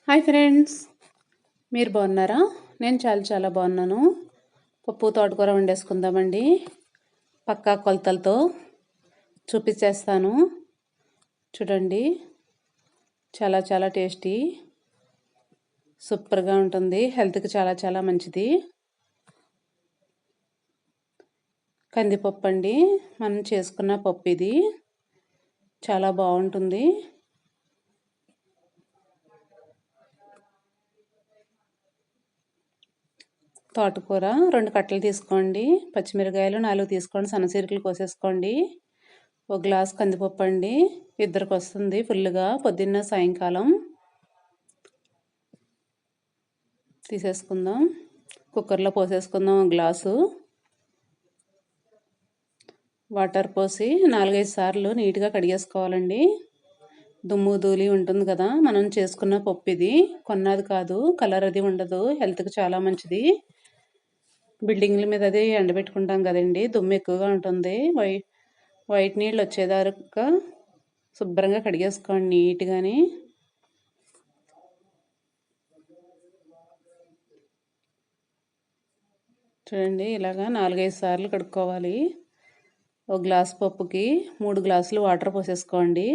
Hi friends, మీరు బాగున్నారా? నేను చాలా బాగున్నాను. పప్పు తోటకూర వండేసుకుందామండి. పక్కా కొలతలతో చూపించేస్తాను. చూడండి, చాలా టేస్టీ, సూపర్గా ఉంటుంది. హెల్త్కి చాలా మంచిది. కందిపప్పు అండి, మనం చేసుకున్న పప్పు ఇది. చాలా బాగుంటుంది. తోటకూర 2 కట్టలు తీసుకోండి. పచ్చిమిరకాయలు 4 తీసుకోండి. సన్నసీరకలు కోసేసుకోండి. ఒక గ్లాస్ కందిపప్పు అండి, ఇద్దరికి వస్తుంది ఫుల్గా. పొద్దున్న సాయంకాలం తీసేసుకుందాం. కుక్కర్లో పోసేసుకుందాం. ఒక గ్లాసు వాటర్ పోసి 4-5 సార్లు నీట్గా కడిగేసుకోవాలండి. దుమ్ము ధూళి ఉంటుంది కదా. మనం చేసుకున్న పప్పు ఇది, కొన్నది కాదు. కలర్ అది ఉండదు. హెల్త్కి చాలా మంచిది. బిల్డింగ్ల మీద అది ఎండబెట్టుకుంటాం కదండి, దుమ్ము ఎక్కువగా ఉంటుంది. వైట్ నీళ్ళు వచ్చేదాకా శుభ్రంగా కడిగేసుకోండి నీట్గాని. చూడండి, ఇలాగా 4-5 సార్లు కడుక్కోవాలి. ఒక గ్లాస్ పప్పుకి 3 గ్లాసులు వాటర్ పోసేసుకోండి.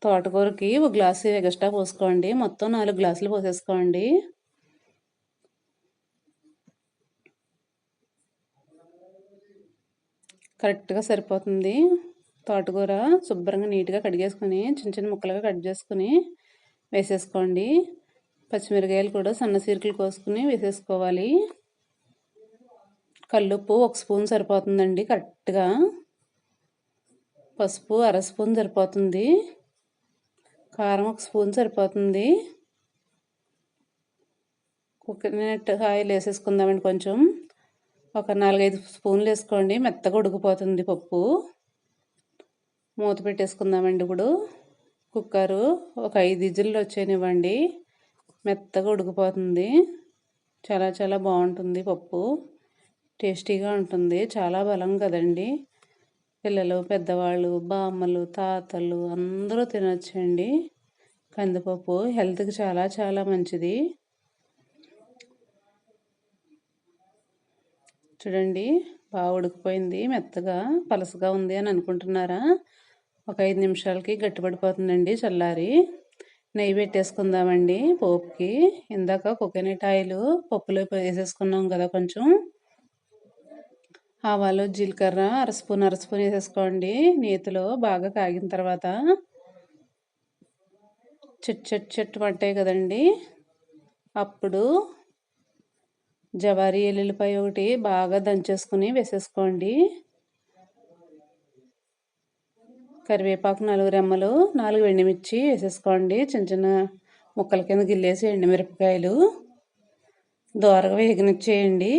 తోటకూరకి ఒక గ్లాసు ఎగస్ట్రా పోసుకోండి. మొత్తం 4 గ్లాసులు పోసేసుకోండి. కరెక్ట్గా సరిపోతుంది. తోటకూర శుభ్రంగా నీట్గా కడిగేసుకొని చిన్న ముక్కలుగా కట్ చేసుకుని వేసేసుకోండి. పచ్చిమిరకాయలు కూడా సన్నసీరకలు కోసుకుని వేసేసుకోవాలి. కల్లుప్పు 1 స్పూన్ సరిపోతుందండి కరెక్ట్గా. పసుపు 1/2 స్పూన్ సరిపోతుంది. కారం 1 స్పూన్ సరిపోతుంది. కోకోనట్ ఆయిల్ వేసేసుకుందామండి. కొంచెం ఒక 4-5 స్పూన్లు వేసుకోండి. మెత్తగా ఉడికిపోతుంది పప్పు. మూత పెట్టేసుకుందామండి. ఇప్పుడు కుక్కరు ఒక 5 విజిల్లు వచ్చేనివ్వండి. మెత్తగా ఉడికిపోతుంది. చాలా బాగుంటుంది పప్పు. టేస్టీగా ఉంటుంది. చాలా బలం కదండి. పిల్లలు, పెద్దవాళ్ళు, బామ్మలు, తాతలు అందరూ తినొచ్చండి. కందిపప్పు హెల్త్కి చాలా మంచిది. చూడండి, బాగా ఉడికిపోయింది. మెత్తగా పలసగా ఉంది అని అనుకుంటున్నారా? ఒక 5 నిమిషాలకి గట్టిపడిపోతుందండి చల్లారి. నెయ్యి పెట్టేసుకుందామండి పోపుకి. ఇందాక కోకోనట్ ఆయిల్ పప్పులో వేసేసుకున్నాం కదా. కొంచెం ఆవాలు, జీలకర్ర 1/2 స్పూన్ వేసేసుకోండి. నేతిలో బాగా కాగిన తర్వాత చెట్టు పట్టాయి కదండి. అప్పుడు జవారీ ఎల్లుల్లిపాయ ఒకటి బాగా దంచేసుకుని వేసేసుకోండి. కరివేపాకు 4 రెమ్మలు, 4 ఎండుమిర్చి వేసేసుకోండి. చిన్న ముక్కల కింద గిల్లేసి ఎండుమిరపకాయలు దోరగా వేగనిచ్చేయండి.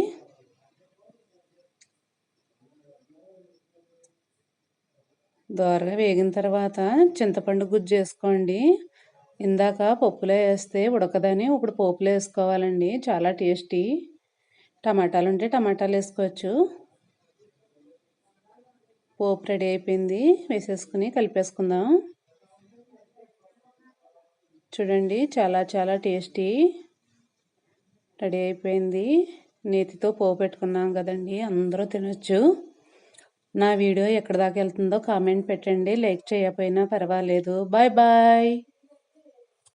దోరగా వేగిన తర్వాత చింతపండు గుజ్జు వేసుకోండి. ఇందాక పప్పులో వేస్తే ఉడకదని ఇప్పుడు పోపులో వేసుకోవాలండి. చాలా టేస్టీ. టమాటాలు ఉంటే టమాటాలు వేసుకోవచ్చు. పోపు రెడీ అయిపోయింది. వేసేసుకుని కలిపేసుకుందాం. చూడండి, చాలా టేస్టీ రెడీ అయిపోయింది. నేతితో పోపు పెట్టుకున్నాం కదండి, అందరూ తినొచ్చు. నా వీడియో ఎక్కడి దాకా వెళ్తుందో కామెంట్ పెట్టండి. లైక్ చేయకపోయినా పర్వాలేదు. బాయ్.